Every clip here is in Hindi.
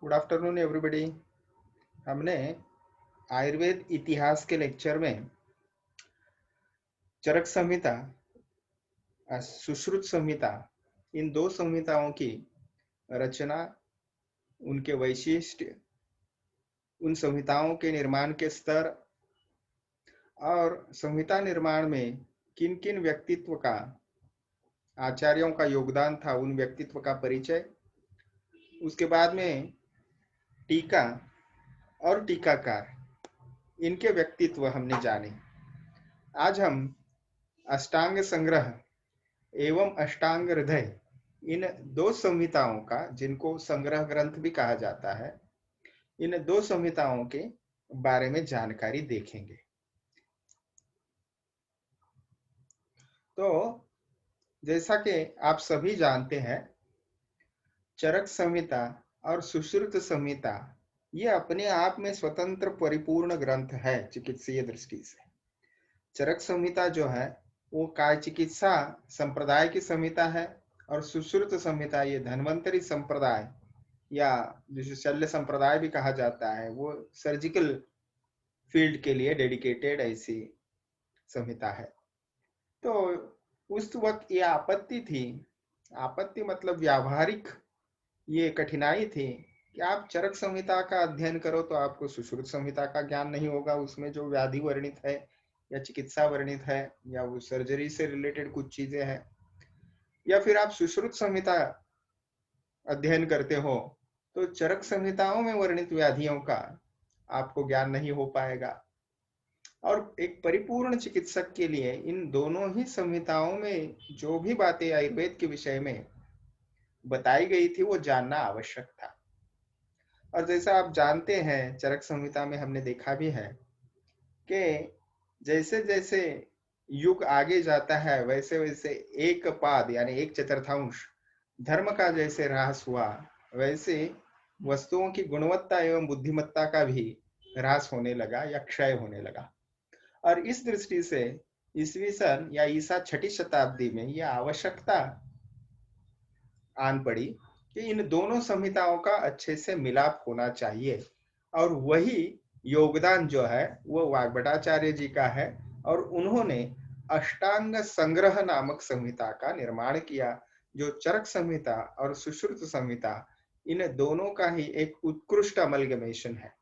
Good afternoon everybody. हमने आयुर्वेद इतिहास के लेक्चर में चरक संहिता, सुश्रुत संहिता, इन दो संहिताओं की रचना, उनके वैशिष्ट्य, उन संहिताओं के निर्माण के स्तर और संहिता निर्माण में किन किन व्यक्तित्व का, आचार्यों का योगदान था, उन व्यक्तित्व का परिचय, उसके बाद में टीका और टीकाकार, इनके व्यक्तित्व हमने जाने। आज हम अष्टांग संग्रह एवं अष्टांग हृदय, इन दो संहिताओं का, जिनको संग्रह ग्रंथ भी कहा जाता है, इन दो संहिताओं के बारे में जानकारी देखेंगे। तो जैसा कि आप सभी जानते हैं, चरक संहिता और सुश्रुत संहिता ये अपने आप में स्वतंत्र परिपूर्ण ग्रंथ है चिकित्सीय दृष्टि से। चरक संहिता जो है वो काय चिकित्सा संप्रदाय की संहिता है और सुश्रुत संहिता ये धन्वंतरी संप्रदाय या जिसे शल्य संप्रदाय भी कहा जाता है, वो सर्जिकल फील्ड के लिए डेडिकेटेड ऐसी संहिता है। तो उस वक्त ये आपत्ति थी, आपत्ति मतलब व्यावहारिक ये कठिनाई थी कि आप चरक संहिता का अध्ययन करो तो आपको सुश्रुत संहिता का ज्ञान नहीं होगा, उसमें जो व्याधि वर्णित है या चिकित्सा वर्णित है या वो सर्जरी से रिलेटेड कुछ चीजें हैं, या फिर आप सुश्रुत संहिता अध्ययन करते हो तो चरक संहिताओं में वर्णित व्याधियों का आपको ज्ञान नहीं हो पाएगा। और एक परिपूर्ण चिकित्सक के लिए इन दोनों ही संहिताओं में जो भी बातें आयुर्वेद के विषय में बताई गई थी वो जानना आवश्यक था। और जैसा आप जानते हैं, चरक संहिता में हमने देखा भी है कि जैसे जैसे युग आगे जाता है वैसे वैसे एक पाद यानी एक चतुर्थांश धर्म का जैसे ह्रास हुआ, वैसे वस्तुओं की गुणवत्ता एवं बुद्धिमत्ता का भी ह्रास होने लगा या क्षय होने लगा। और इस दृष्टि से ईसवी सन या ईसा 6ठी शताब्दी में यह आवश्यकता आन पड़ी कि इन दोनों संहिताओं का अच्छे से मिलाप होना चाहिए। और वही योगदान जो है वो वाग्भटाचार्य जी का है और उन्होंने अष्टांग संग्रह नामक संहिता का निर्माण किया, जो चरक संहिता और सुश्रुत संहिता इन दोनों का ही एक उत्कृष्ट अमलगमेशन है।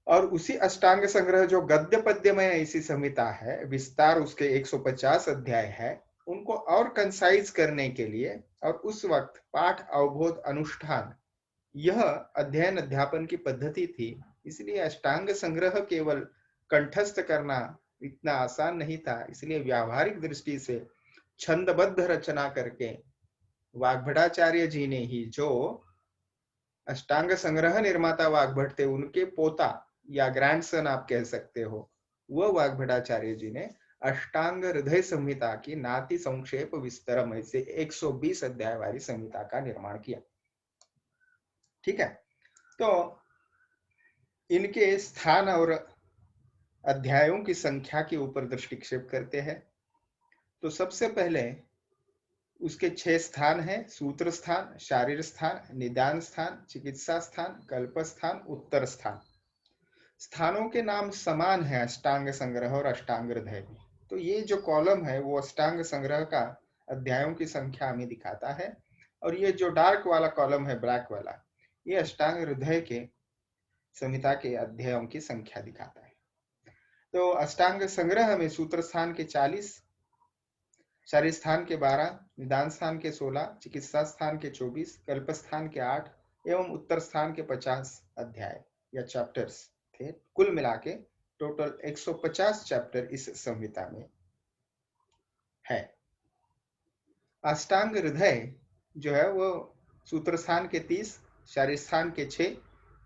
और उसी अष्टांग संग्रह जो गद्य पद्य में ऐसी संहिता है, विस्तार उसके 150 अध्याय है, उनको और कंसाइज करने के लिए और उस वक्त पाठ अवबोध अनुष्ठान यह अध्ययन अध्यापन की पद्धति थी, इसलिए अष्टांग संग्रह केवल कंठस्थ करना इतना आसान नहीं था। इसलिए व्यावहारिक दृष्टि से छंदबद्ध रचना करके वाग्भटाचार्य जी ने ही, जो अष्टांग संग्रह निर्माता वाग्भट थे, उनके पोता या ग्रैंडसन आप कह सकते हो, वह वाग्भटाचार्य जी ने अष्टांग हृदय संहिता की नाति संक्षेप विस्तरम ऐसे 120 अध्याय वाली संहिता का निर्माण किया। ठीक है, तो इनके स्थान और अध्यायों की संख्या के ऊपर दृष्टिक्षेप करते हैं। तो सबसे पहले उसके 6 स्थान हैं: सूत्र स्थान, शारीर स्थान, निदान स्थान, चिकित्सा स्थान, कल्प स्थान, उत्तर स्थान। स्थानों के नाम समान है अष्टांग संग्रह और अष्टांग हृदय में। तो ये जो कॉलम है वो अष्टांग संग्रह का अध्यायों की संख्या हमें दिखाता है, और ये जो डार्क वाला कॉलम है, ब्लैक वाला, ये अष्टांग हृदय के संहिता के अध्यायों की संख्या दिखाता है। तो अष्टांग संग्रह में सूत्र स्थान के 40, शारीर स्थान के 12, निदान स्थान के 16, चिकित्सा स्थान के 24, कल्प स्थान के 8 एवं उत्तर स्थान के 50 अध्याय या चैप्टर्स थे। कुल मिला के टोटल 150 चैप्टर इस संहिता में है। अष्टांग हृदय जो है वो सूत्र स्थान के 30, शारीर स्थान के 6,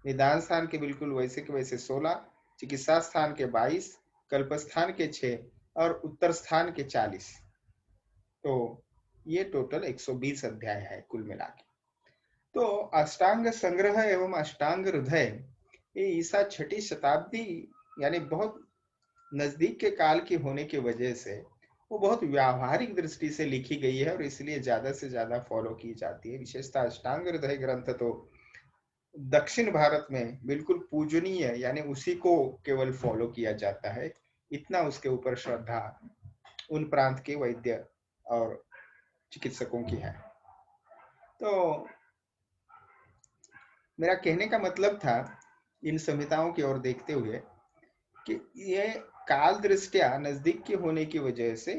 निदान स्थान के बिल्कुल वैसे के वैसे 16, चिकित्सा स्थान के 22, कल्प स्थान के 6 और उत्तर स्थान के 40। तो ये टोटल 120 अध्याय है कुल मिला के। तो अष्टांग संग्रह एवं अष्टांग हृदय ये ईसा 6ठी शताब्दी यानी बहुत नजदीक के काल की होने की वजह से वो बहुत व्यावहारिक दृष्टि से लिखी गई है और इसलिए ज्यादा से ज्यादा फॉलो की जाती है। विशेषतः अष्टांग हृदय ग्रंथ तो दक्षिण भारत में बिल्कुल पूजनीय, यानी उसी को केवल फॉलो किया जाता है, इतना उसके ऊपर श्रद्धा उन प्रांत के वैद्य और चिकित्सकों की है। तो मेरा कहने का मतलब था इन संहिताओं की ओर देखते हुए कि ये काल दृष्टिया नजदीक के होने की वजह से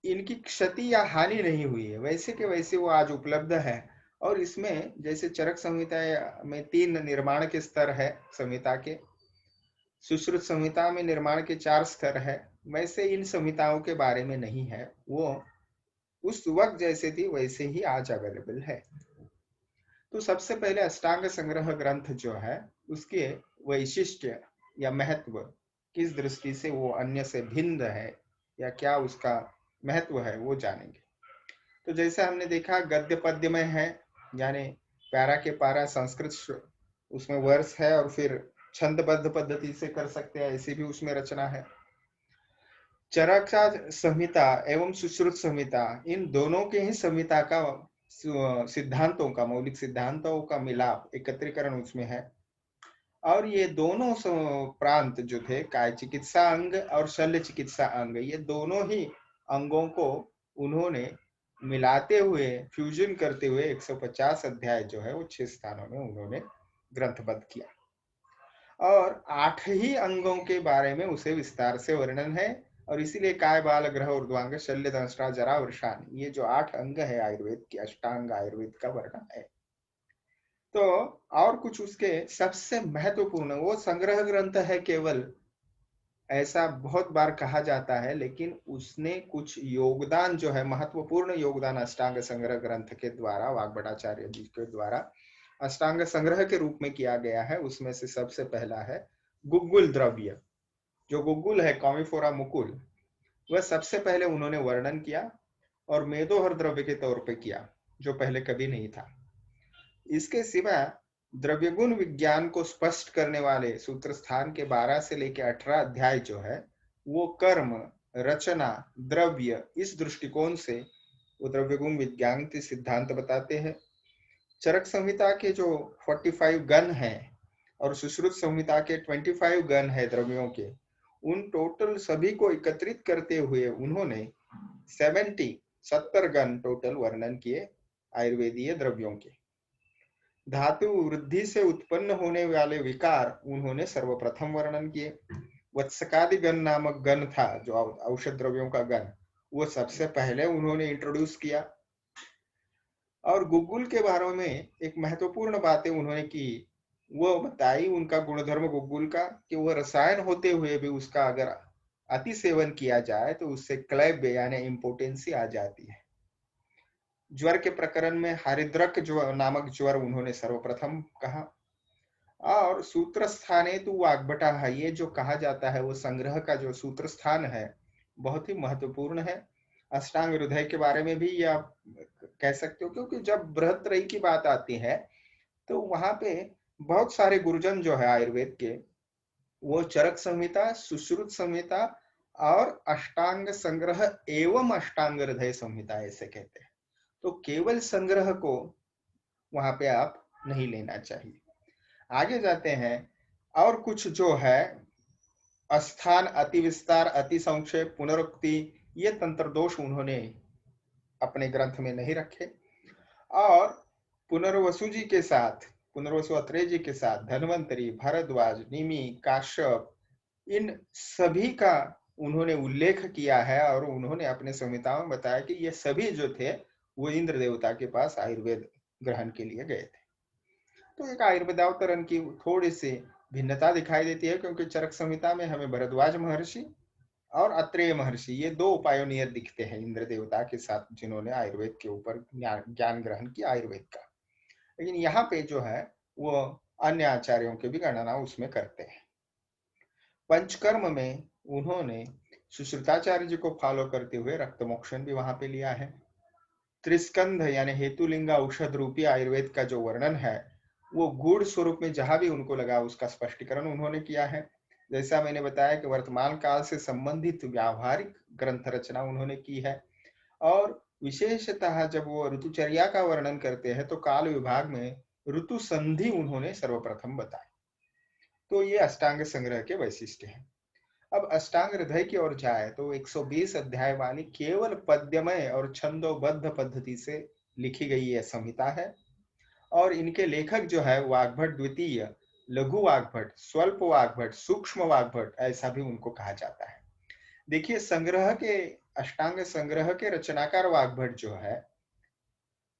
इनकी क्षति या हानि नहीं हुई है, वैसे के वैसे वो आज उपलब्ध है। और इसमें जैसे चरक संहिता में 3 निर्माण के स्तर है संहिता के, सुश्रुत संहिता में निर्माण के 4 स्तर है, वैसे इन संहिताओं के बारे में नहीं है। वो उस वक्त जैसे थी वैसे ही आज अवेलेबल है। तो सबसे पहले अष्टांग संग्रह ग्रंथ जो है उसके वैशिष्ट्य या महत्व किस दृष्टि से वो अन्य से भिन्न है या क्या उसका महत्व है वो जानेंगे। तो जैसे हमने देखा गद्य पद्य में है, यानी पैरा के पारा संस्कृत उसमें वर्ष है और फिर छंदबद्ध पद्धति से कर सकते हैं, ऐसी भी उसमें रचना है। चरका संहिता एवं सुश्रुत संहिता, इन दोनों के ही संहिता का सिद्धांतों का, मौलिक सिद्धांतों का मिलाप, एकत्रीकरण उसमें है। और ये दोनों प्रांत जो थे, काय चिकित्सा अंग और शल्य चिकित्सा अंग, ये दोनों ही अंगों को उन्होंने मिलाते हुए, फ्यूजन करते हुए 150 अध्याय जो है वो 6 स्थानों में उन्होंने ग्रंथबद्ध किया। और 8 ही अंगों के बारे में उसे विस्तार से वर्णन है। और इसीलिए काय बाल ग्रह ऊर्ध्वांग शल्य दंष्ट्रा जरा वृषाण, ये जो 8 अंग है आयुर्वेद की, अष्टांग आयुर्वेद का वर्णन है। तो और कुछ उसके सबसे महत्वपूर्ण, वो संग्रह ग्रंथ है केवल, ऐसा बहुत बार कहा जाता है, लेकिन उसने कुछ योगदान जो है, महत्वपूर्ण योगदान अष्टांग संग्रह ग्रंथ के द्वारा, वाग्भटाचार्य जी के द्वारा अष्टांग संग्रह के रूप में किया गया है। उसमें से सबसे पहला है गुग्गुल द्रव्य। जो गुग्गुल है, कॉमिफोरा मुकुल, वह सबसे पहले उन्होंने वर्णन किया और मेदोहर द्रव्य के तौर पे किया, जो पहले कभी नहीं था। इसके सिवा द्रव्यगुण विज्ञान को स्पष्ट करने वाले सूत्र स्थान के 12 से लेकर 18 अध्याय जो है वो कर्म, रचना, द्रव्य, इस दृष्टिकोण से वो द्रव्यगुण विज्ञान के सिद्धांत बताते हैं। चरक संहिता के जो 45 गण हैं और सुश्रुत संहिता के 25 गण है द्रव्यों के, उन टोटल सभी को एकत्रित करते हुए उन्होंने 70 गण टोटल वर्णन किए आयुर्वेदीय द्रव्यों के। धातु वृद्धि से उत्पन्न होने वाले विकार उन्होंने सर्वप्रथम वर्णन किए। वत्सकादि गण नामक गण था जो औषध द्रव्यों का गण, वो सबसे पहले उन्होंने इंट्रोड्यूस किया। और गुग्गुल के बारे में एक महत्वपूर्ण बातें उन्होंने की, वो बताई उनका गुणधर्म गुग्गुल का, कि वो रसायन होते हुए भी उसका अगर अति सेवन किया जाए तो उससे क्लैब यानी इम्पोटेंसी आ जाती है। ज्वर के प्रकरण में हरिद्रक जो नामक ज्वर उन्होंने सर्वप्रथम कहा। और सूत्र स्थाने तो वाग्भटा है, ये जो कहा जाता है वो संग्रह का जो सूत्र स्थान है बहुत ही महत्वपूर्ण है। अष्टांग हृदय के बारे में भी ये आप कह सकते हो, क्योंकि जब बृहत्रयी की बात आती है तो वहां पे बहुत सारे गुरुजन जो है आयुर्वेद के, वो चरक संहिता, सुश्रुत संहिता और अष्टांग संग्रह एवं अष्टांग हृदय संहिता ऐसे कहते हैं। तो केवल संग्रह को वहां पे आप नहीं लेना चाहिए। आगे जाते हैं, और कुछ जो है अस्थान, अति विस्तार, अति संक्षेप, पुनरुक्ति, ये तंत्र दोष उन्होंने अपने ग्रंथ में नहीं रखे। और पुनर्वसु जी के साथ, पुनर्वसु अत्रेय जी के साथ धन्वंतरी, भारद्वाज, निमि, काश्यप, इन सभी का उन्होंने उल्लेख किया है। और उन्होंने अपने संहिताओं में बताया कि ये सभी जो थे वो इंद्र देवता के पास आयुर्वेद ग्रहण के लिए गए थे। तो एक आयुर्वेदावतरण की थोड़ी सी भिन्नता दिखाई देती है, क्योंकि चरक संहिता में हमें भरद्वाज महर्षि और अत्रेय महर्षि, ये 2 पायोनियर दिखते हैं इंद्र देवता के साथ, जिन्होंने आयुर्वेद के ऊपर ज्ञान ग्रहण किया आयुर्वेद का। लेकिन यहाँ पे जो है वो अन्य आचार्यों की भी गणना उसमें करते हैं। पंचकर्म में उन्होंने सुश्रुताचार्य जी को फॉलो करते हुए रक्त मोक्षण भी वहां पे लिया है। त्रिस्कंध यानी हेतुलिंग औषध रूपी आयुर्वेद का जो वर्णन है वो गूढ़ स्वरूप में जहां भी उनको लगा उसका स्पष्टीकरण उन्होंने किया है। जैसा मैंने बताया कि वर्तमान काल से संबंधित व्यावहारिक ग्रंथ रचना उन्होंने की है। और विशेषतः जब वो ऋतुचर्या का वर्णन करते हैं तो काल विभाग में ऋतु संधि उन्होंने सर्वप्रथम बताई। तो ये अष्टांग संग्रह के वैशिष्ट्य हैं। अब अष्टांग हृदय की ओर जाए तो 120 अध्याय वाली केवल पद्यमय और छंदोबद्ध पद्धति से लिखी गई यह संहिता है। और इनके लेखक जो है वाग्भट द्वितीय, लघु वाग्भट, स्वल्प वाग्भट, सूक्ष्म वाग्भट, ऐसा भी उनको कहा जाता है। देखिए, संग्रह के अष्टांग संग्रह के रचनाकार वाग्भट जो है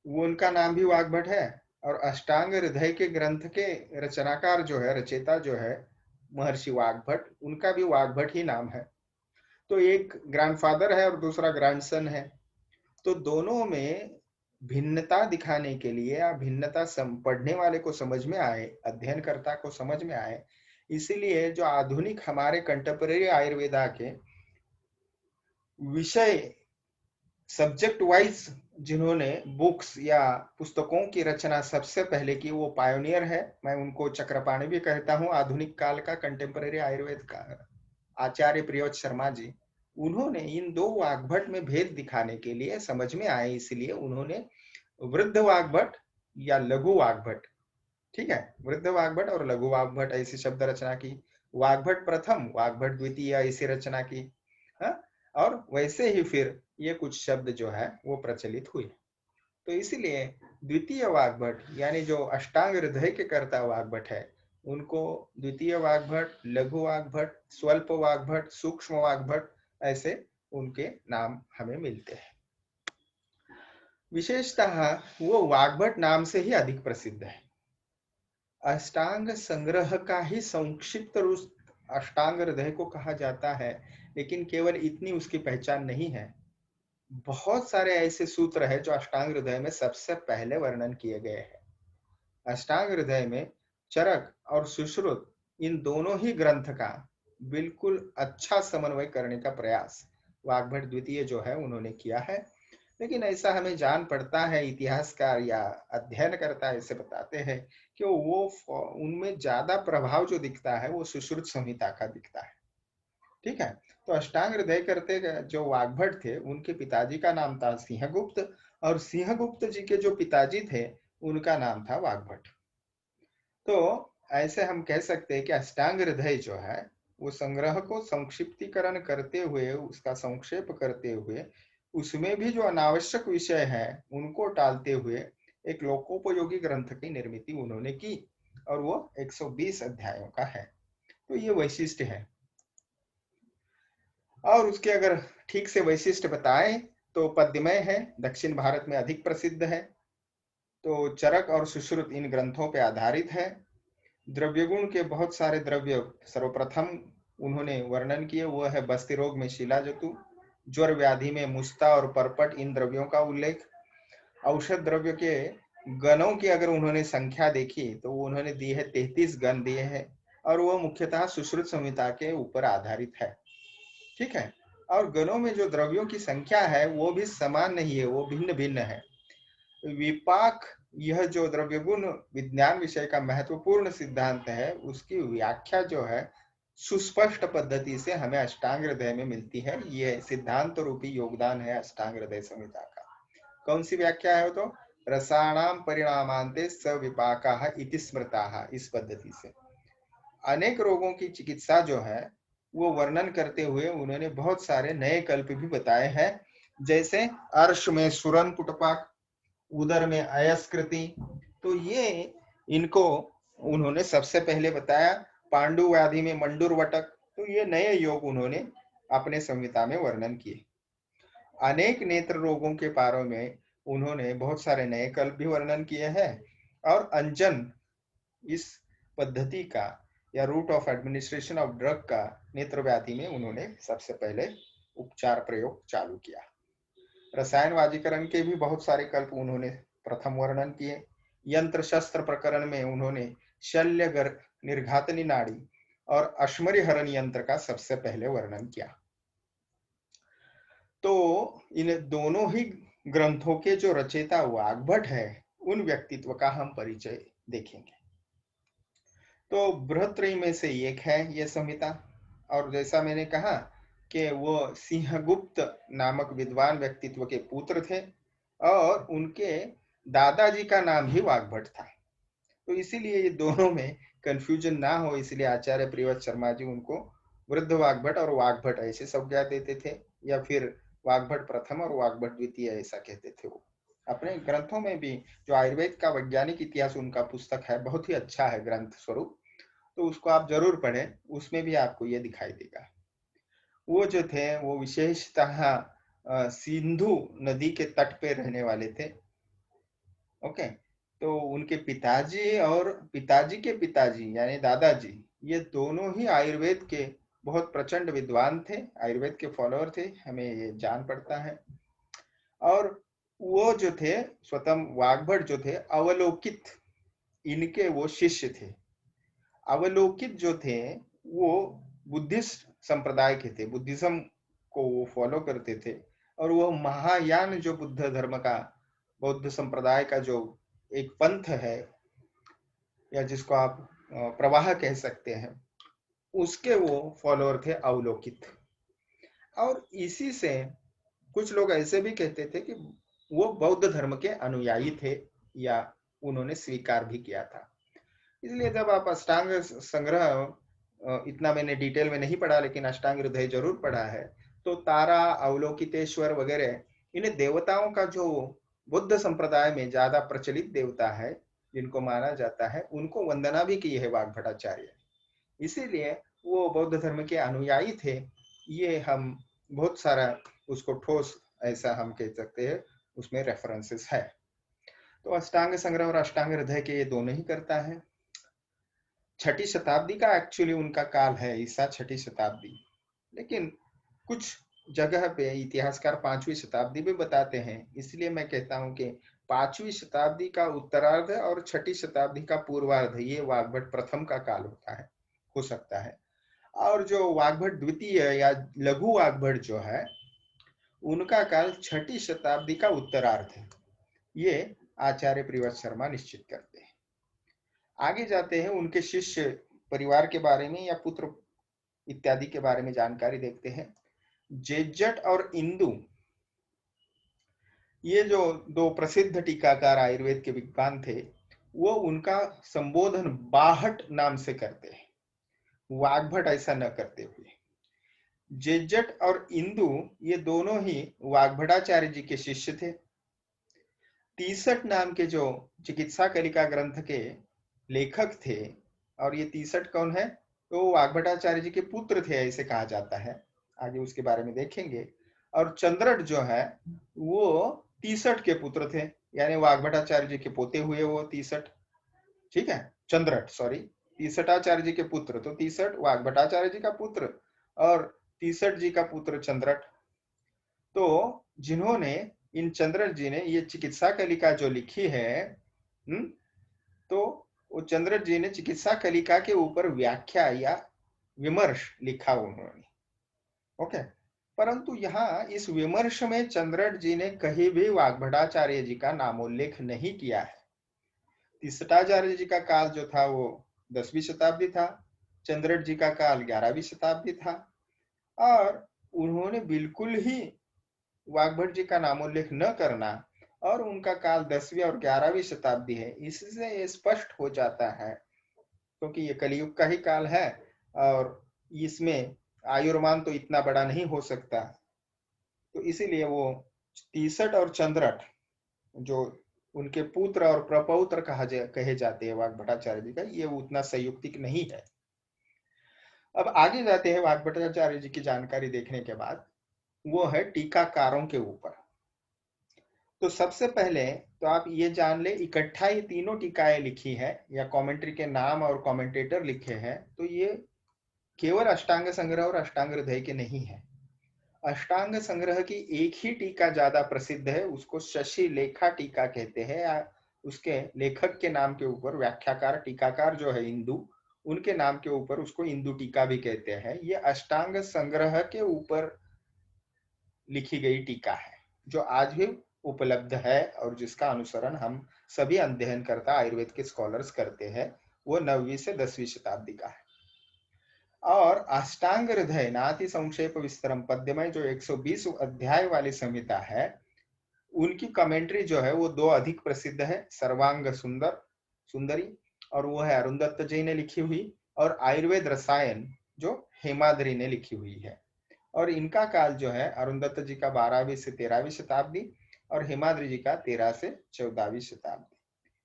वो, उनका नाम भी वाग्भट है। और अष्टांग हृदय के ग्रंथ के रचनाकार जो है, रचेता जो है महर्षि वाग्भट, उनका भी वाग्भट ही नाम है। तो एक ग्रैंडफादर है और दूसरा ग्रैंडसन है। तो दोनों में भिन्नता दिखाने के लिए या भिन्नता पढ़ने वाले को समझ में आए, अध्ययनकर्ता को समझ में आए, इसीलिए जो आधुनिक हमारे कंटेम्परेरी आयुर्वेदा के विषय सब्जेक्ट वाइज जिन्होंने बुक्स या पुस्तकों की रचना सबसे पहले की, वो पायोनियर है। मैं उनको चक्रपाणी भी कहता हूँ, आधुनिक काल का कंटेम्परेरी आयुर्वेद का आचार्य प्रियोत शर्मा जी। उन्होंने इन दो वाग्भट में भेद दिखाने के लिए, समझ में आए इसलिए उन्होंने वृद्ध वाग्भट या लघु वाग्भट, ठीक है, वृद्ध वाग्भट और लघु वाग्भट ऐसी शब्द रचना की। वाग्भट प्रथम, वाग्भट द्वितीय ऐसी रचना की। हाँ? और वैसे ही फिर ये कुछ शब्द जो है वो प्रचलित हुए। तो इसीलिए द्वितीय वाग्भट यानी जो अष्टांग हृदय के कर्ता वाग्भट है, उनको द्वितीय वाग्भट, लघु वाग्भट, स्वल्प वाग्भट, सूक्ष्म वाग्भट, ऐसे उनके नाम हमें मिलते हैं। विशेषतः वो वाग्भट नाम से ही अधिक प्रसिद्ध है। अष्टांग संग्रह का ही संक्षिप्त रूप अष्टांग हृदय को कहा जाता है, लेकिन केवल इतनी उसकी पहचान नहीं है। बहुत सारे ऐसे सूत्र हैं जो अष्टांग हृदय में सबसे पहले वर्णन किए गए हैं। अष्टांग हृदय में चरक और सुश्रुत, इन दोनों ही ग्रंथ का बिल्कुल अच्छा समन्वय करने का प्रयास वाग्भट द्वितीय जो है उन्होंने किया है। लेकिन ऐसा हमें जान पड़ता है, इतिहासकार या अध्ययनकर्ता ऐसे बताते हैं कि वो उनमें ज्यादा प्रभाव जो दिखता है वो सुश्रुत संहिता का दिखता है। ठीक है। तो अष्टांग हृदय करते जो वाग्भट थे, उनके पिताजी का नाम था सिंहगुप्त, और सिंहगुप्त जी के जो पिताजी थे उनका नाम था वाग्भट। तो ऐसे हम कह सकते हैं कि अष्टांग हृदय जो है वो संग्रह को संक्षिप्तीकरण करते हुए, उसका संक्षेप करते हुए, उसमें भी जो अनावश्यक विषय है उनको टालते हुए एक लोकोपयोगी ग्रंथ की निर्मित उन्होंने की, और वो 120 अध्यायों का है। तो ये वैशिष्ट्य है। और उसके अगर ठीक से वैशिष्ट्य बताएं तो पद्यमय है, दक्षिण भारत में अधिक प्रसिद्ध है। तो चरक और सुश्रुत इन ग्रंथों पर आधारित है। द्रव्यगुण के बहुत सारे द्रव्य सर्वप्रथम उन्होंने वर्णन किए, वो है बस्ती रोग में शिलाजतु, ज्वर व्याधि में मुस्ता और परपट, इन द्रव्यों का उल्लेख। औषध द्रव्य के गणों की अगर उन्होंने संख्या देखी तो उन्होंने दी है 33 गण दिए हैं, और वह मुख्यतः सुश्रुत संहिता के ऊपर आधारित है। ठीक है। और गणों में जो द्रव्यों की संख्या है वो भी समान नहीं है, वो भिन्न भिन्न है। विपाक, यह जो द्रव्य गुण विज्ञान विषय का महत्वपूर्ण सिद्धांत है, उसकी व्याख्या जो है सुस्पष्ट पद्धति से हमें अष्टांग हृदय में मिलती है। यह सिद्धांत रूपी योगदान है अष्टांग हृदय संहिता का। कौन सी व्याख्या है? तो रसाणाम परिणामांते सविपाका इति स्मृता, इस पद्धति से अनेक रोगों की चिकित्सा जो है वो वर्णन करते हुए उन्होंने बहुत सारे नए कल्प भी बताए हैं। जैसे अर्श में सुरन कुटपाक, उदर में अयस्कृति, तो ये इनको उन्होंने सबसे पहले बताया। पांडु व्याधि में मंडूर वटक, तो ये नए योग उन्होंने अपने संहिता में वर्णन किए। अनेक नेत्र रोगों के पारों में उन्होंने बहुत सारे नए कल्प भी वर्णन किए हैं। और अंजन, इस पद्धति का या route of administration of drug का नेत्र व्याधि में उन्होंने सबसे पहले उपचार प्रयोग चालू किया। रसायनवाजीकरण के भी बहुत सारे कल्प उन्होंने प्रथम वर्णन किए। यंत्र शस्त्र प्रकरण में उन्होंने शल्य निर्घातनी नाड़ी और अश्मरी हरण यंत्र का सबसे पहले वर्णन किया। तो इन दोनों ही ग्रंथों के जो रचयिता वाग्भट है, उन व्यक्तित्व का हम परिचय देखेंगे। तो बृहत्त्रयी में से एक है यह संहिता, और जैसा मैंने कहा कि वो सिंहगुप्त नामक विद्वान व्यक्तित्व के पुत्र थे, और उनके दादाजी का नाम ही वाग्भट था। तो इसीलिए ये दोनों में कंफ्यूजन ना हो, इसलिए आचार्य प्रियव्रत शर्मा जी उनको वृद्ध वाग्भट और वाग्भट ऐसे संज्ञा देते थे, या फिर वाग्भट प्रथम और वाग्भट द्वितीय ऐसा कहते थे। वो अपने ग्रंथों में भी, जो आयुर्वेद का वैज्ञानिक इतिहास उनका पुस्तक है, बहुत ही अच्छा है ग्रंथ स्वरूप, तो उसको आप जरूर पढ़ें, उसमें भी आपको ये दिखाई देगा। वो जो थे वो विशेषतः सिंधु नदी के तट पे रहने वाले थे। ओके, तो उनके पिताजी और पिताजी के पिताजी यानी दादाजी, ये दोनों ही आयुर्वेद के बहुत प्रचंड विद्वान थे, आयुर्वेद के फॉलोअर थे, हमें ये जान पड़ता है। और वो जो थे स्वतम वाग्भट जो थे, अवलोकित इनके वो शिष्य थे। अवलोकित जो थे वो बुद्धिस्ट संप्रदाय के थे, बुद्धिज्म को वो फॉलो करते थे, और वो महायान जो बुद्ध धर्म का, बौद्ध संप्रदाय का जो एक पंथ है, या जिसको आप प्रवाह कह सकते हैं, उसके वो फॉलोअर थे अवलोकित। और इसी से कुछ लोग ऐसे भी कहते थे कि वो बौद्ध धर्म के अनुयायी थे, या उन्होंने स्वीकार भी किया था। इसलिए जब आप अष्टांग संग्रह, इतना मैंने डिटेल में नहीं पढ़ा, लेकिन अष्टांग हृदय जरूर पढ़ा है, तो तारा, अवलोकितेश्वर वगैरह, इन्हें देवताओं का जो बुद्ध संप्रदाय में ज्यादा प्रचलित देवता है, जिनको माना जाता है, उनको वंदना भी की है वाग्भटाचार्य। इसीलिए वो बौद्ध धर्म के अनुयायी थे। ये हम बहुत सारा उसको ठोस ऐसा हम कह सकते हैं, उसमें रेफरेंसेस है। तो अष्टांग संग्रह और अष्टांग हृदय के ये दोनों ही करता है। छठी शताब्दी का एक्चुअली उनका काल है, ईसा छठी शताब्दी, लेकिन कुछ जगह पे इतिहासकार 5वीं शताब्दी भी बताते हैं। इसलिए मैं कहता हूं कि 5वीं शताब्दी का उत्तरार्ध और छठी शताब्दी का पूर्वार्ध, ये वाग्भट प्रथम का काल होता है, हो सकता है। और जो वाग्भट द्वितीय या लघु वाग्भट जो है, उनका काल छठी शताब्दी का उत्तरार्ध है, ये आचार्य प्रियव्रत शर्मा निश्चित करते हैं। आगे जाते हैं, उनके शिष्य परिवार के बारे में या पुत्र इत्यादि के बारे में जानकारी देखते हैं। जेजट और इंदु, ये जो दो प्रसिद्ध टीकाकार आयुर्वेद के विद्वान थे, वो उनका संबोधन बाहट नाम से करते हैं, वाग्भट ऐसा न करते हुए। जेजट और इंदु ये दोनों ही वाग्भटाचार्य जी के शिष्य थे। 63 नाम के जो चिकित्सा कलिका ग्रंथ के लेखक थे, और ये 63 कौन है, तो वाग्भटाचार्य जी के पुत्र थे ऐसे कहा जाता है, आगे उसके बारे में देखेंगे। और चंद्रट जो है वो 63 के पुत्र थे, यानी वाग्भटाचार्य जी के पोते हुए वो 63, ठीक है, चंद्रट, सॉरी, 63 जी के पुत्र, तो 63 वाग्भटाचार्य जी का पुत्र और 63 जी का पुत्र चंद्रट। तो जिन्होंने, इन चंद्रट जी ने ये चिकित्सा कलिका जो लिखी है, तो वो चंद्रट जी ने चिकित्सा कलिका के ऊपर व्याख्या या विमर्श लिखा उन्होंने। ओके, परंतु यहाँ इस विमर्श में चंद्रट जी ने कहीं भी वाग्भटाचार्य जी का नामोल्लेख नहीं किया है। तीसटाचार्य जी का काल जो था वो 10वीं शताब्दी था, चंद्रट जी का काल 11वीं शताब्दी था, और उन्होंने बिल्कुल ही वाग्भट जी का नामोल्लेख न करना, और उनका काल 10वीं और 11वीं शताब्दी है, इससे ये स्पष्ट हो जाता है, क्योंकि ये कलयुग का ही काल है, और इसमें आयुर्मान तो इतना बड़ा नहीं हो सकता, तो इसीलिए वो 63 और चंद्रट जो उनके पुत्र और प्रपौत्र कहे जाते हैं वाग्भटाचार्य जी का, ये उतना संयुक्तिक नहीं है। अब आगे जाते हैं वाग्भटाचार्य जी की जानकारी देखने के बाद, वो है टीकाकारों के ऊपर। तो सबसे पहले तो आप ये जान ले, इकट्ठा ये तीनों टीकाएं लिखी है या कमेंट्री के नाम और कमेंटेटर लिखे हैं, तो ये केवल अष्टांग संग्रह और अष्टांग हृदय के नहीं है। अष्टांग संग्रह की एक ही टीका ज्यादा प्रसिद्ध है, उसको शशि लेखा टीका कहते हैं, या उसके लेखक के नाम के ऊपर व्याख्याकार टीकाकार जो है इंदु, उनके नाम के ऊपर उसको इंदु टीका भी कहते हैं। ये अष्टांग संग्रह के ऊपर लिखी गई टीका है, जो आज भी उपलब्ध है और जिसका अनुसरण हम सभी अध्ययनकर्ता आयुर्वेद के स्कॉलर्स करते हैं। वो 9वीं से 10वीं शताब्दी का है। और अष्टांग हृदय नाति संक्षेप विस्तरम पद्यमय जो 120 अध्याय वाली संहिता है, उनकी कमेंट्री जो है वो दो अधिक प्रसिद्ध है, सर्वांग सुंदरी और वो है अरुंदत्त जी ने लिखी हुई, और आयुर्वेद रसायन जो हेमाद्रि ने लिखी हुई है। और इनका काल जो है अरुंदत्त जी का 12वीं से 13वीं शताब्दी और हेमाद्रि जी का 13 से 14वीं शताब्दी।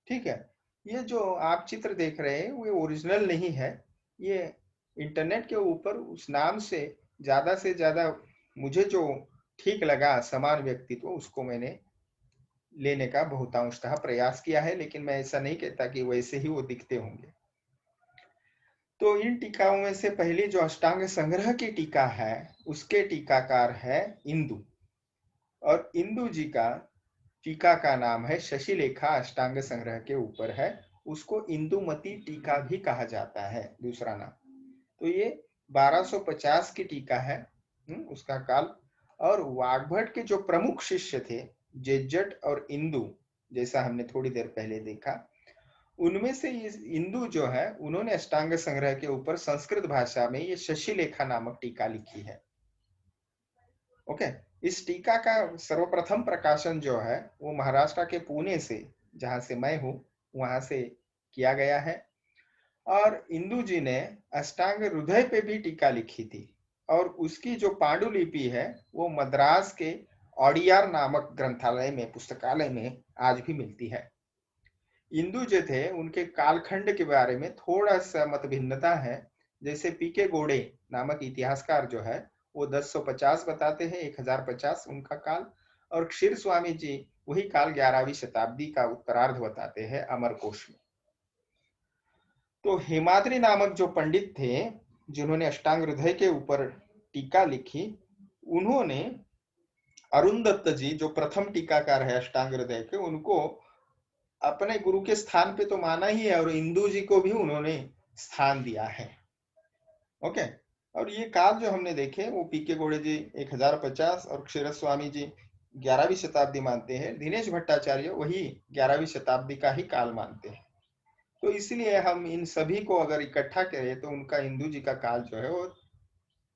ठीक है, ये जो आप चित्र देख रहे हैं वो ओरिजिनल नहीं है, ये इंटरनेट के ऊपर उस नाम से ज्यादा मुझे जो ठीक लगा समान व्यक्तित्व उसको मैंने लेने का बहुतांशतः प्रयास किया है, लेकिन मैं ऐसा नहीं कहता कि वैसे ही वो दिखते होंगे। तो इन टीकाओं में से पहली जो अष्टांग संग्रह की टीका है उसके टीकाकार है इंदु, और इंदु जी का टीका का नाम है शशिलेखा, अष्टांग संग्रह के ऊपर है, उसको इंदुमती टीका भी कहा जाता है, दूसरा नाम। तो ये 1250 की टीका है उसका काल। और वाग्भट के जो प्रमुख शिष्य थे जेजट और इंदु, जैसा हमने थोड़ी देर पहले देखा, उनमें से इंदु जो है उन्होंने अष्टांग संग्रह के ऊपर संस्कृत भाषा में ये शशिलेखा नामक टीका लिखी है। ओके, इस टीका का सर्वप्रथम प्रकाशन जो है वो महाराष्ट्र के पुणे से, जहां से मैं हूं, वहां से किया गया है। और इंदु जी ने अष्टांग हृदय पे भी टीका लिखी थी, और उसकी जो पांडुलिपि है वो मद्रास के ऑडियार नामक ग्रंथालय में, पुस्तकालय में आज भी मिलती है। इंदु जो थे उनके कालखंड के बारे में थोड़ा सा मत भिन्नता है, जैसे पीके गोड़े नामक इतिहासकार जो है वो 1050 बताते हैं, 1050 उनका काल, और क्षीर स्वामी जी वही काल 11वीं शताब्दी का उत्तरार्ध बताते हैं अमरकोश में। तो हेमाद्रि नामक जो पंडित थे जिन्होंने अष्टांग हृदय के ऊपर टीका लिखी, उन्होंने अरुंदत्त जी जो प्रथम टीकाकार है अष्टांग हृदय के, उनको अपने गुरु के स्थान पे तो माना ही है, और इंदु जी को भी उन्होंने स्थान दिया है। ओके, और ये काल जो हमने देखे वो पीके गोड़े जी 1050 और क्षीर स्वामी जी 11वीं शताब्दी मानते हैं, दिनेश भट्टाचार्य वही 11वीं शताब्दी का ही काल मानते हैं। तो इसलिए हम इन सभी को अगर इकट्ठा करें तो उनका इंदु जी का काल जो है वो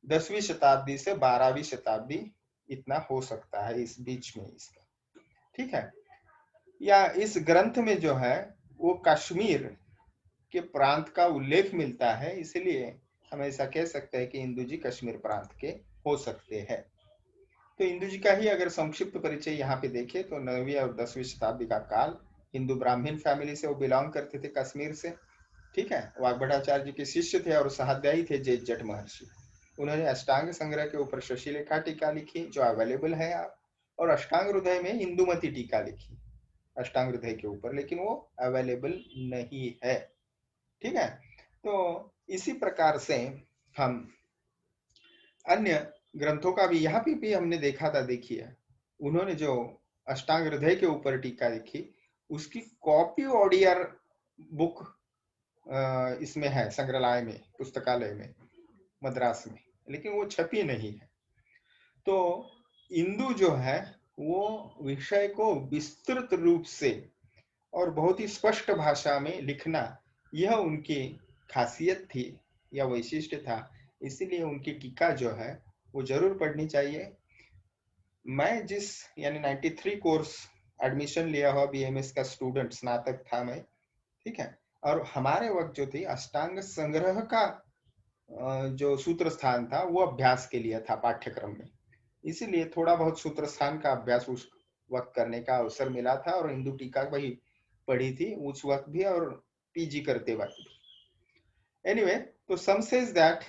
10वीं शताब्दी से 12वीं शताब्दी इतना हो सकता है, इस बीच में इसका। ठीक है, या इस ग्रंथ में जो है वो कश्मीर के प्रांत का उल्लेख मिलता है, इसलिए हम ऐसा कह सकते हैं कि इंदु जी कश्मीर प्रांत के हो सकते हैं। तो इंदु जी का ही अगर संक्षिप्त परिचय यहाँ पे देखें तो 9वीं और 10वीं शताब्दी का काल, हिंदू ब्राह्मण फैमिली से वो बिलोंग करते थे कश्मीर से। ठीक है, वाग्भटाचार्य जी के शिष्य थे और सहाध्यायी थे जेजट महर्षि। उन्होंने अष्टांग संग्रह के ऊपर शशिलेखा टीका लिखी जो अवेलेबल है आप, और अष्टांग हृदय में इंदुमती टीका लिखी अष्टांग हृदय के ऊपर, लेकिन वो अवेलेबल नहीं है। ठीक है, तो इसी प्रकार से हम अन्य ग्रंथों का भी यहाँ पे भी हमने देखा था। देखिए, उन्होंने जो अष्टांग हृदय के ऊपर टीका लिखी उसकी कॉपी ओडियर बुक इसमें है संग्रहालय में, पुस्तकालय में मद्रास में, लेकिन वो छपी नहीं है। तो इंदु जो है वो विषय को विस्तृत रूप से और बहुत ही स्पष्ट भाषा में लिखना, यह उनकी खासियत थी या वैशिष्ट्य था, इसीलिए उनकी टीका जो है वो जरूर पढ़नी चाहिए। मैं जिस यानी 93 कोर्स एडमिशन लिया हुआ बीएमएस का स्टूडेंट, स्नातक था मैं। ठीक है, और हमारे वक्त जो थी अष्टांग संग्रह का जो सूत्र स्थान था वो अभ्यास के लिए था पाठ्यक्रम में, इसीलिए थोड़ा बहुत सूत्र स्थान का अभ्यास उस वक्त करने का अवसर मिला था, और हिंदू टीका वही पढ़ी थी उस वक्त भी और पीजी करते वक्त भी। एनीवे, तो सम सेज दैट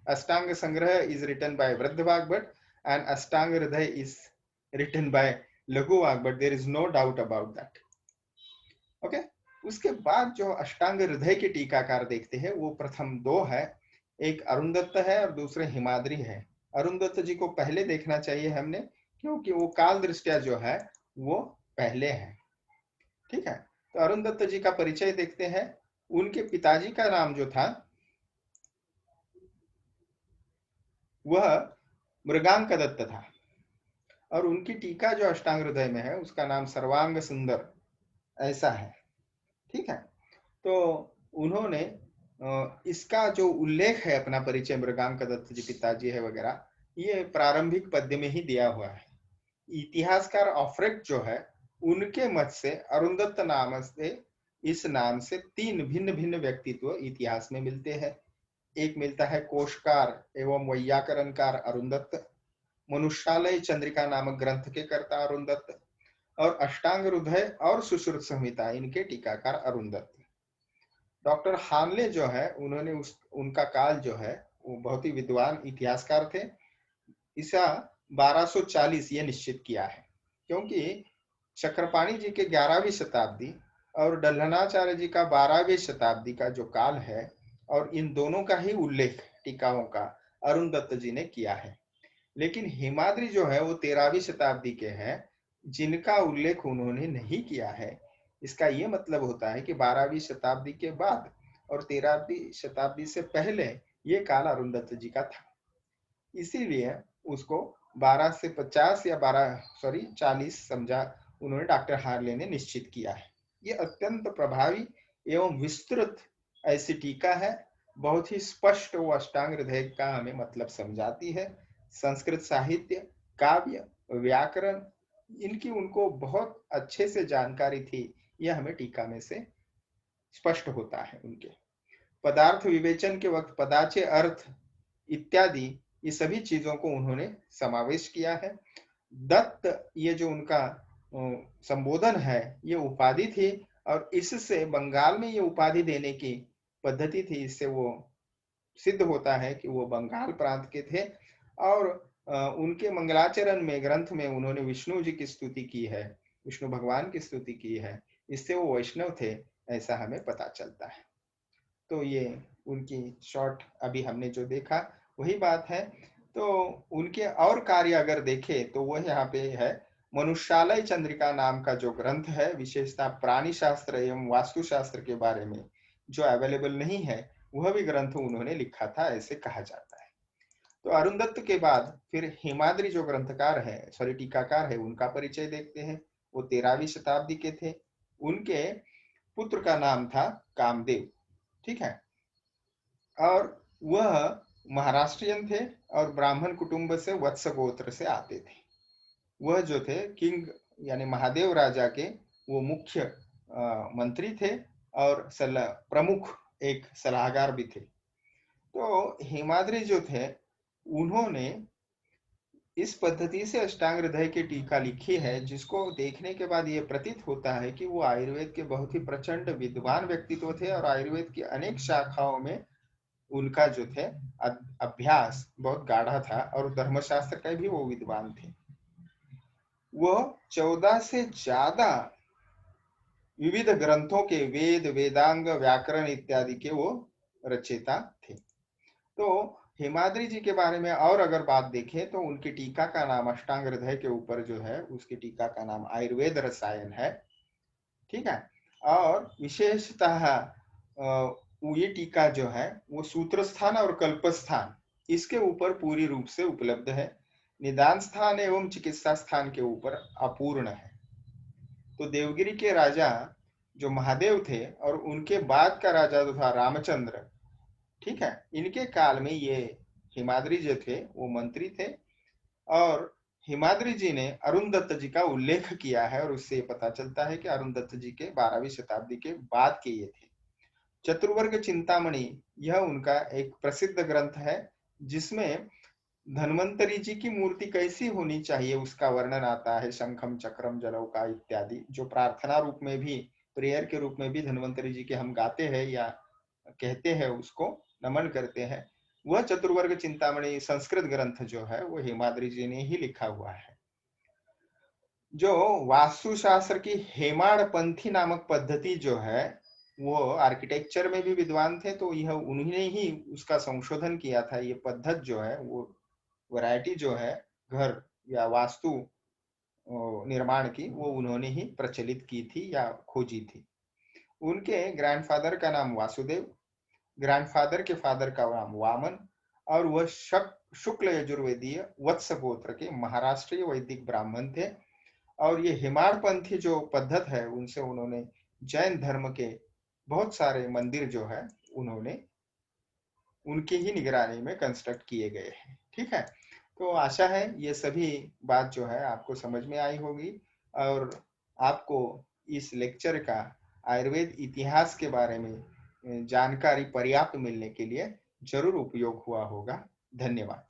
अष्टांग संग्रह इज रिटन बाय वृद्ध वाग्भट एंड अष्टांग हृदय is written by Laghu Vagbhata, there is no doubt about that. Okay, उसके बाद जो अष्टांग हृदय के टीकाकार देखते हैं वो प्रथम दो है, एक अरुंदत्त है और दूसरे हिमाद्री है। अरुंदत्त जी को पहले देखना चाहिए हमने, क्योंकि वो काल दृष्टिया जो है वो पहले है। ठीक है, तो अरुंदत्त जी का परिचय देखते हैं। उनके पिताजी का नाम जो था वह मृगांक दत्त था, और उनकी टीका जो अष्टांग हृदय में है उसका नाम सर्वांग सुंदर ऐसा है। ठीक है, तो उन्होंने इसका जो उल्लेख है अपना परिचय मृगांक दत्त जी पिताजी है वगैरह, ये प्रारंभिक पद्य में ही दिया हुआ है। इतिहासकार ऑफ्रेक्ट जो है उनके मत से अरुंदत्त नाम से इस नाम से तीन भिन्न भिन्न व्यक्तित्व इतिहास में मिलते हैं। एक मिलता है कोशकार एवं वैयाकरणकार अरुंदत्त, मनुष्यालय चंद्रिका नामक ग्रंथ के कर्ता अरुंदत्त, और अष्टांग हृदय और सुश्रुत संहिता इनके टीकाकार अरुंदत्त। डॉक्टर हानले जो है उन्होंने उनका काल जो है वो बहुत ही विद्वान इतिहासकार थे। ईसा 1240 ये निश्चित किया है, क्योंकि चक्रपाणी जी के 11वीं शताब्दी और डल्लनाचार्य जी का 12वीं शताब्दी का जो काल है, और इन दोनों का ही उल्लेख टीकाओं का अरुंदत्त जी ने किया है। लेकिन हेमाद्रि जो है वो 13वीं शताब्दी के हैं, जिनका उल्लेख उन्होंने नहीं किया है। इसका ये मतलब होता है कि 12वीं शताब्दी के बाद और 13वीं शताब्दी से पहले ये काल अरुंदत्त जी का था। इसीलिए उसको 12 से 50 या 40 समझा उन्होंने, डॉक्टर हार्ले ने निश्चित किया है। ये अत्यंत प्रभावी एवं विस्तृत ऐसी टीका है, बहुत ही स्पष्ट वो अष्टांग हृदय का हमें मतलब समझाती है। संस्कृत साहित्य, काव्य, व्याकरण, इनकी उनको बहुत अच्छे से जानकारी थी, यह हमें टीका में से स्पष्ट होता है। उनके पदार्थ विवेचन के वक्त पदाचे अर्थ इत्यादि ये सभी चीजों को उन्होंने समावेश किया है। दत्त ये जो उनका संबोधन है ये उपाधि थी, और इससे बंगाल में ये उपाधि देने की पद्धति थी। इससे वो सिद्ध होता है कि वो बंगाल प्रांत के थे। और उनके मंगलाचरण में ग्रंथ में उन्होंने विष्णु जी की स्तुति की है, विष्णु भगवान की स्तुति की है। इससे वो वैष्णव थे, ऐसा हमें पता चलता है। तो ये उनकी शॉर्ट अभी हमने जो देखा वही बात है। तो उनके और कार्य अगर देखें तो वह यहाँ पे है, मनुष्यालय चंद्रिका नाम का जो ग्रंथ है, विशेषता प्राणी शास्त्र एवं वास्तुशास्त्र के बारे में जो अवेलेबल नहीं है, वह भी ग्रंथ उन्होंने लिखा था, ऐसे कहा जाता है। तो अरुंदत्त के बाद फिर हेमाद्रि जो ग्रंथकार है, सॉरी टीकाकार है, उनका परिचय देखते हैं। वो 13वीं शताब्दी के थे। उनके पुत्र का नाम था कामदेव, ठीक है। और वह महाराष्ट्रियन थे और ब्राह्मण कुटुंब से वत्स गोत्र से आते थे। वह जो थे किंग यानी महादेव राजा के वो मुख्य मंत्री थे और प्रमुख एक सलाहकार भी थे। तो हेमाद्रि जो थे उन्होंने इस पद्धति से अष्टांग हृदय की टीका लिखी है, जिसको देखने के बाद ये प्रतीत होता है कि वो आयुर्वेद के बहुत ही प्रचंड विद्वान व्यक्तित्व थे और आयुर्वेद की अनेक शाखाओं में उनका जो थे अभ्यास बहुत गाढ़ा था, और धर्मशास्त्र के भी वो विद्वान थे। वो 14 से ज्यादा विविध ग्रंथों के वेद, वेदांग, व्याकरण इत्यादि के वो रचयिता थे। तो हेमाद्रि जी के बारे में और अगर बात देखें तो उनकी टीका का नाम अष्टांग हृदय के ऊपर जो है उसकी टीका का नाम आयुर्वेद रसायन है, ठीक है। और विशेषतः ये टीका जो है वो सूत्र स्थान और कल्प स्थान इसके ऊपर पूरी रूप से उपलब्ध है। निदान स्थान एवं चिकित्सा स्थान के ऊपर अपूर्ण है। तो देवगिरी के राजा जो महादेव थे और उनके बाद का राजा जो था रामचंद्र, ठीक है, इनके काल में ये हिमाद्री जो थे वो मंत्री थे। और हिमाद्री जी ने अरुंदत्त जी का उल्लेख किया है, और उससे पता चलता है कि अरुंदत्त जी के 12वीं शताब्दी के बाद के ये थे। चतुर्वर्ग चिंतामणि यह उनका एक प्रसिद्ध ग्रंथ है, जिसमें धन्वंतरी जी की मूर्ति कैसी होनी चाहिए उसका वर्णन आता है। शंखम चक्रम जलौका इत्यादि जो प्रार्थना रूप में भी, प्रेयर के रूप में भी धन्वंतरी जी के हम गाते हैं या कहते हैं, उसको नमन करते हैं। वह चतुर्वर्ग चिंतामणि संस्कृत ग्रंथ जो है वो हेमाद्रि जी ने ही लिखा हुआ है। जो वास्तुशास्त्र की हेमाड़ पंथी नामक पद्धति जो है वो आर्किटेक्चर में भी विद्वान थे, तो यह उन्होंने ही उसका संशोधन किया था। ये पद्धत जो है वो वैरायटी जो है घर या वास्तु निर्माण की, वो उन्होंने ही प्रचलित की थी या खोजी थी। उनके ग्रैंडफादर का नाम वासुदेव, ग्रैंडफादर के फादर का नाम वामन, और वह शुक्ल यजुर्वेदीय वत्स गोत्र के महाराष्ट्रीय वैदिक ब्राह्मण थे। और ये हिमाड़पंथी जो पद्धत है उनसे उन्होंने जैन धर्म के बहुत सारे मंदिर जो है उन्होंने उनकी ही निगरानी में कंस्ट्रक्ट किए गए हैं, ठीक है। तो आशा है ये सभी बात जो है आपको समझ में आई होगी, और आपको इस लेक्चर का आयुर्वेद इतिहास के बारे में जानकारी पर्याप्त मिलने के लिए जरूर उपयोग हुआ होगा। धन्यवाद।